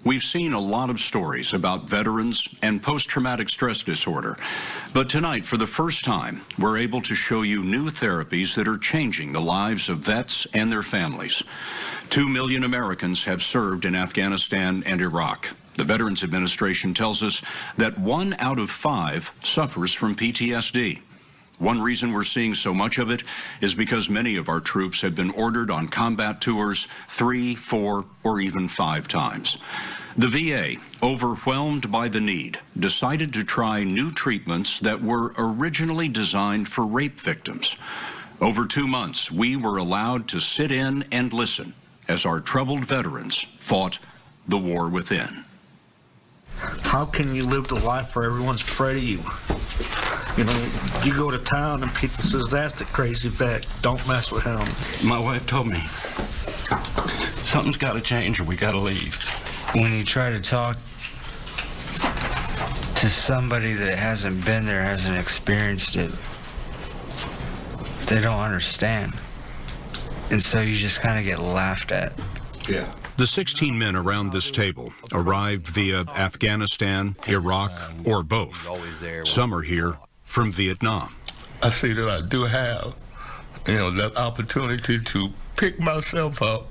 We've seen a lot of stories about veterans and post-traumatic stress disorder, but tonight, for the first time, we're able to show you new therapies that are changing the lives of vets and their families. 2 million Americans have served in Afghanistan and Iraq. The Veterans Administration tells us that 1 out of 5 suffers from PTSD. One reason we're seeing so much of it is because many of our troops have been ordered on combat tours 3, 4, or even 5 times. The VA, overwhelmed by the need, decided to try new treatments that were originally designed for rape victims. Over 2 months, we were allowed to sit in and listen as our troubled veterans fought the war within. How can you live the life where everyone's afraid of you? You know, you go to town and people says, that's the crazy vet, don't mess with him. My wife told me, something's got to change or we got to leave. When you try to talk to somebody that hasn't been there, hasn't experienced it, they don't understand. And so you just kind of get laughed at. Yeah. The 16 men around this table arrived via Afghanistan, Iraq, or both. Some are here from Vietnam. I see that I do have, that opportunity to pick myself up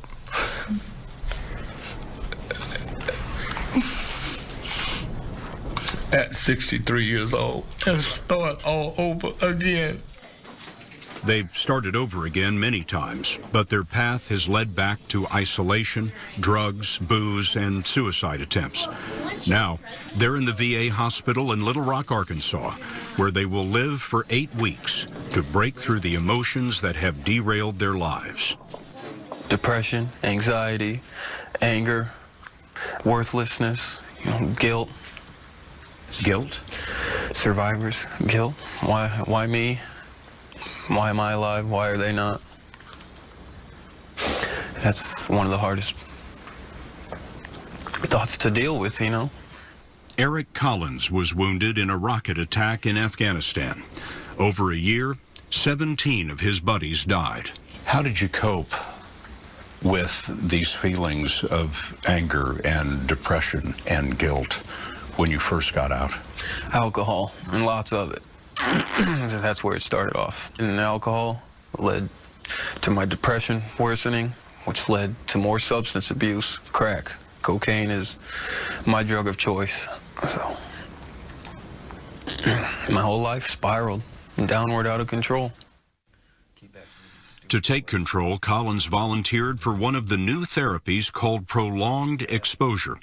at 63 years old and start all over again. They've started over again many times, but their path has led back to isolation, drugs, booze, and suicide attempts. Now, they're in the VA hospital in Little Rock, Arkansas, where they will live for 8 weeks to break through the emotions that have derailed their lives. Depression, anxiety, anger, worthlessness, guilt. Guilt? Survivors, guilt. Why me? Why am I alive? Why are they not? That's one of the hardest thoughts to deal with, Eric Collins was wounded in a rocket attack in Afghanistan. Over a year, 17 of his buddies died. How did you cope with these feelings of anger and depression and guilt when you first got out? Alcohol, and lots of it. That's where it started off. And alcohol led to my depression worsening, which led to more substance abuse. Crack, cocaine is my drug of choice. So my whole life spiraled downward out of control. To take control, Collins volunteered for one of the new therapies called prolonged exposure.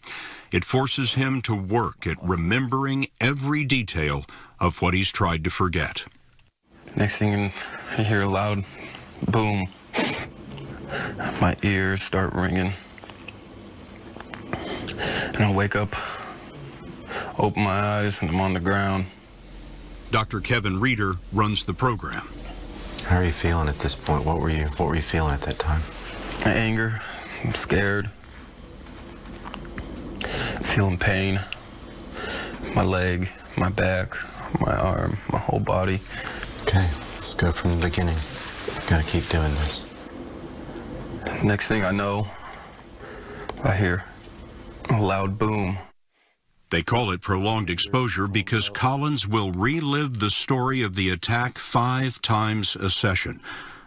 It forces him to work at remembering every detail of what he's tried to forget. Next thing I hear a loud boom. My ears start ringing. And I wake up, open my eyes, and I'm on the ground. Dr. Kevin Reeder runs the program. How are you feeling at this point? What were you feeling at that time? Anger. I'm scared. Feeling pain. My leg, my back, my arm, my whole body. Okay, let's go from the beginning. Gotta keep doing this. Next thing I know, I hear a loud boom. They call it prolonged exposure because Collins will relive the story of the attack 5 times a session.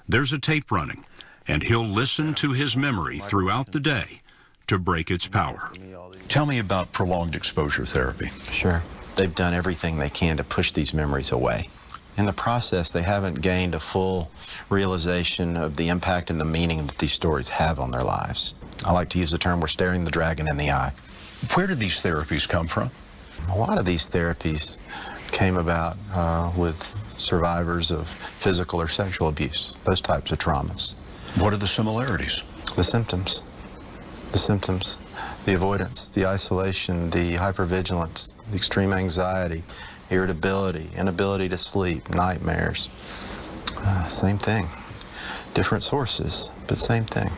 There's a tape running, and he'll listen to his memory throughout the day to break its power. Tell me about prolonged exposure therapy. Sure. They've done everything they can to push these memories away. In the process, they haven't gained a full realization of the impact and the meaning that these stories have on their lives. I like to use the term, we're staring the dragon in the eye. Where did these therapies come from? A lot of these therapies came about with survivors of physical or sexual abuse, those types of traumas. What are the similarities? The symptoms. The symptoms, the avoidance, the isolation, the hypervigilance, the extreme anxiety, irritability, inability to sleep, nightmares. Same thing. Different sources, but same thing.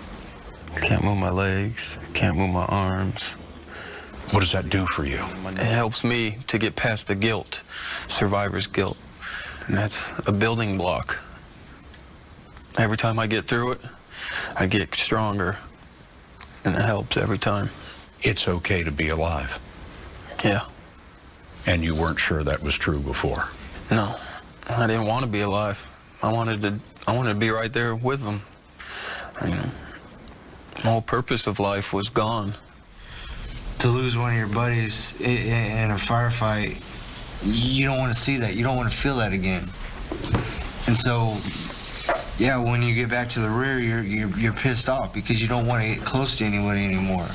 Can't move my legs, can't move my arms. What does that do for you? It helps me to get past the guilt, survivor's guilt. And that's a building block. Every time I get through it, I get stronger. And it helps every time. it's okay to be alive. Yeah. And you weren't sure that was true before. No, I didn't want to be alive. I wanted to be right there with them. You know, the whole purpose of life was gone. To lose one of your buddies in a firefight, you don't want to see that. You don't want to feel that again. And so, yeah, when you get back to the rear, you're pissed off because you don't want to get close to anybody anymore.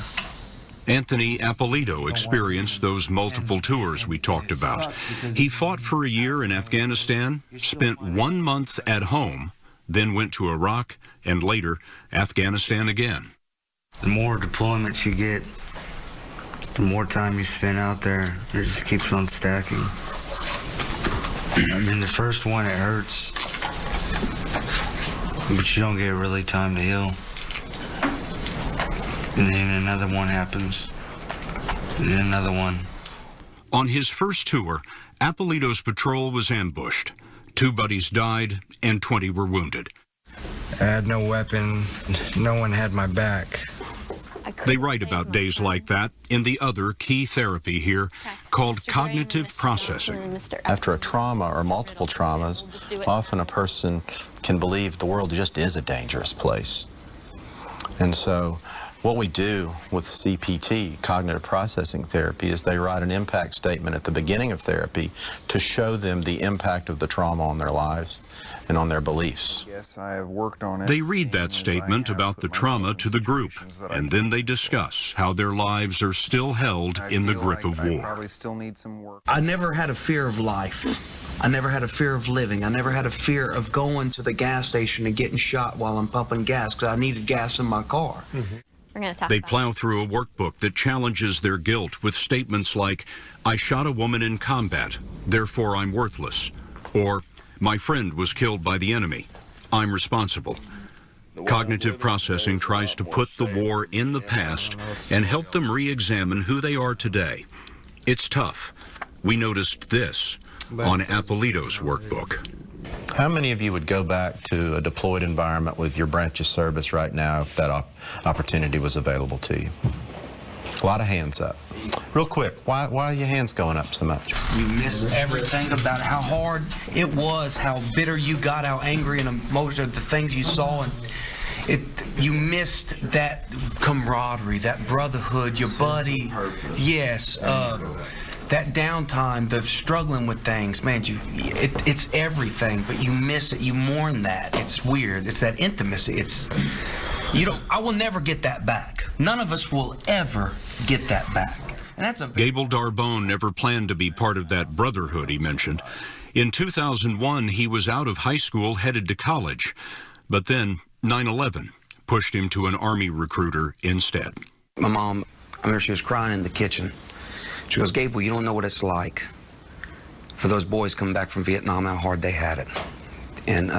Anthony Appolito experienced those multiple tours we talked about. He fought for a year in Afghanistan, spent 1 month at home, then went to Iraq, and later Afghanistan again. The more deployments you get, the more time you spend out there, it just keeps on stacking. I mean, the first one, it hurts, but you don't get really time to heal. And then another one happens, and then another one. On his first tour, Appolito's patrol was ambushed. 2 buddies died, and 20 were wounded. I had no weapon. No one had my back. They write about days like that in the other key therapy here called cognitive processing. After a trauma or multiple traumas, often a person can believe the world just is a dangerous place. And so what we do with CPT, cognitive processing therapy, is they write an impact statement at the beginning of therapy to show them the impact of the trauma on their lives and on their beliefs. Yes, I have worked on it. They read that statement about the trauma to the group, and then they discuss how their lives are still held in the grip of war. I probably still need some work. I never had a fear of life. I never had a fear of living. I never had a fear of going to the gas station and getting shot while I'm pumping gas because I needed gas in my car. They plow through a workbook that challenges their guilt with statements like, "I shot a woman in combat, therefore I'm worthless," or "My friend was killed by the enemy, I'm responsible." Cognitive processing tries to put the war in the past and help them re-examine who they are today. It's tough. We noticed this on Appolito's workbook. How many of you would go back to a deployed environment with your branch of service right now if that opportunity was available to you? A lot of hands up. Real quick, why are your hands going up so much? You miss everything about how hard it was, how bitter you got, how angry and emotional, the things you saw, and you missed that camaraderie, that brotherhood, your buddy. Yes, that downtime, the struggling with things, man, it's everything, but you miss it, you mourn that. It's weird. It's that intimacy. I will never get that back. None of us will ever get that back. And that's Gable Darbone never planned to be part of that brotherhood he mentioned. In 2001, he was out of high school, headed to college. But then 9/11 pushed him to an Army recruiter instead. My mom, I remember she was crying in the kitchen. She goes, "Gable, you don't know what it's like for those boys coming back from Vietnam, how hard they had it, and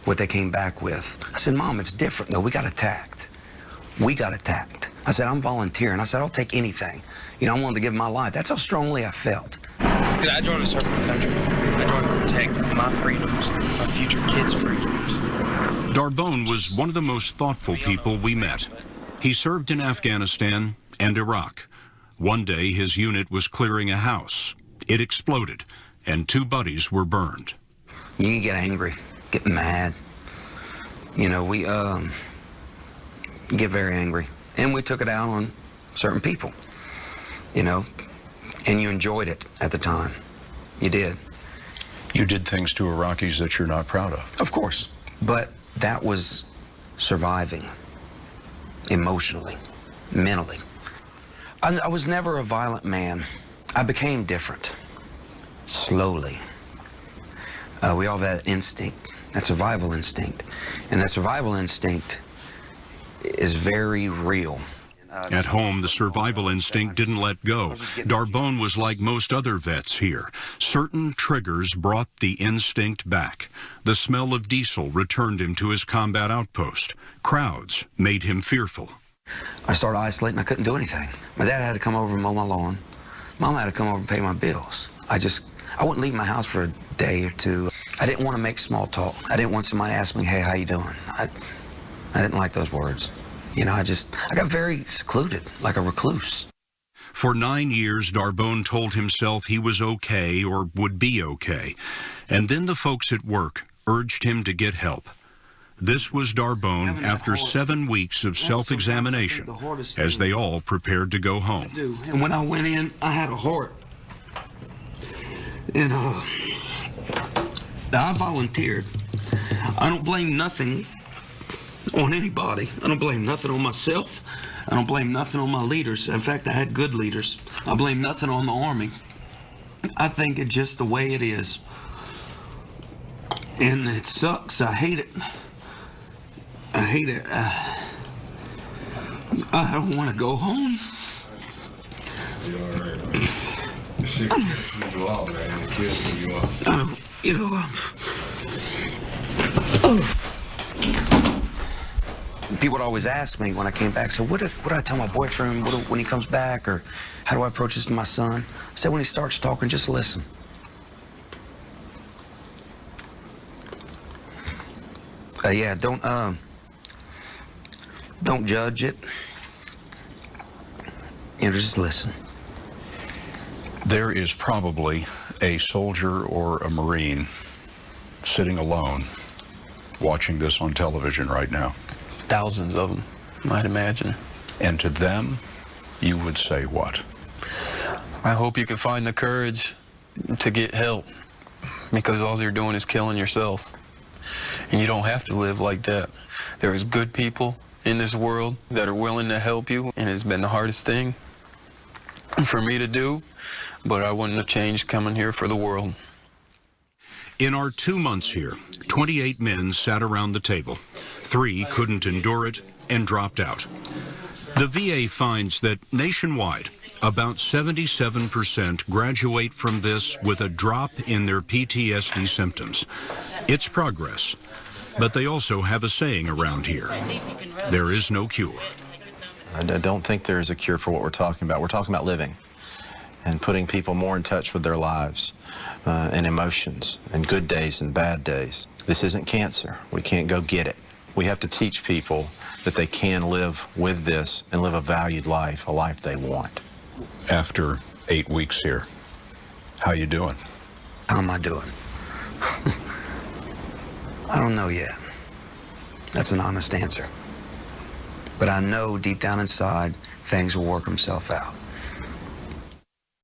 what they came back with." I said, "Mom, it's different, though. We got attacked. We got attacked." I said, "I'm volunteering." I said, "I'll take anything. You know, I'm willing to give my life." That's how strongly I felt. Because I joined to serve my country. I joined to protect my freedoms, my future kids' freedoms. Darbone was one of the most thoughtful people we met. He served in Afghanistan and Iraq. One day, his unit was clearing a house. It exploded, and 2 buddies were burned. You can get angry, get mad. You know, we get very angry. And we took it out on certain people, you know, and you enjoyed it at the time. You did. You did things to Iraqis that you're not proud of. Of course, but that was surviving emotionally, mentally. I was never a violent man. I became different, slowly. We all have that instinct, that survival instinct. And that survival instinct is very real. At home, the survival instinct didn't let go. Darbone was like most other vets here. Certain triggers brought the instinct back. The smell of diesel returned him to his combat outpost. Crowds made him fearful. I started isolating. I couldn't do anything. My dad had to come over and mow my lawn. Mom had to come over and pay my bills. I wouldn't leave my house for a day or two. I didn't want to make small talk. I didn't want somebody to ask me, "Hey, how you doing?" I didn't like those words. You know, I got very secluded, like a recluse. For 9 years, Darbone told himself he was okay or would be okay. And then the folks at work urged him to get help. This was Darbone after 7 weeks of self-examination as they all prepared to go home. And when I went in, I had a heart. And I volunteered. I don't blame nothing on anybody. I don't blame nothing on myself. I don't blame nothing on my leaders. In fact, I had good leaders. I blame nothing on the Army. I think it's just the way it is. And it sucks. I hate it. I hate it. I don't want to go home. I don't, you know, people would always ask me when I came back, so what do I tell my boyfriend when he comes back, or how do I approach this to my son? I said, when he starts talking, just listen. Yeah, don't judge it. You know, just listen. There is probably a soldier or a Marine sitting alone watching this on television right now. Thousands of them, I'd imagine. And to them, you would say what? I hope you can find the courage to get help, because all you're doing is killing yourself. And you don't have to live like that. There is good people in this world that are willing to help you, and it's been the hardest thing for me to do, but I wouldn't have changed coming here for the world. In our 2 months here, 28 men sat around the table. 3 couldn't endure it and dropped out. The VA finds that nationwide, about 77% graduate from this with a drop in their PTSD symptoms. It's progress, but they also have a saying around here: there is no cure. I don't think there is a cure for what we're talking about. We're talking about living and putting people more in touch with their lives and emotions and good days and bad days. This isn't cancer. We can't go get it. We have to teach people that they can live with this and live a valued life, a life they want. After 8 weeks here, how you doing? How am I doing? I don't know yet. That's an honest answer. But I know deep down inside, things will work themselves out.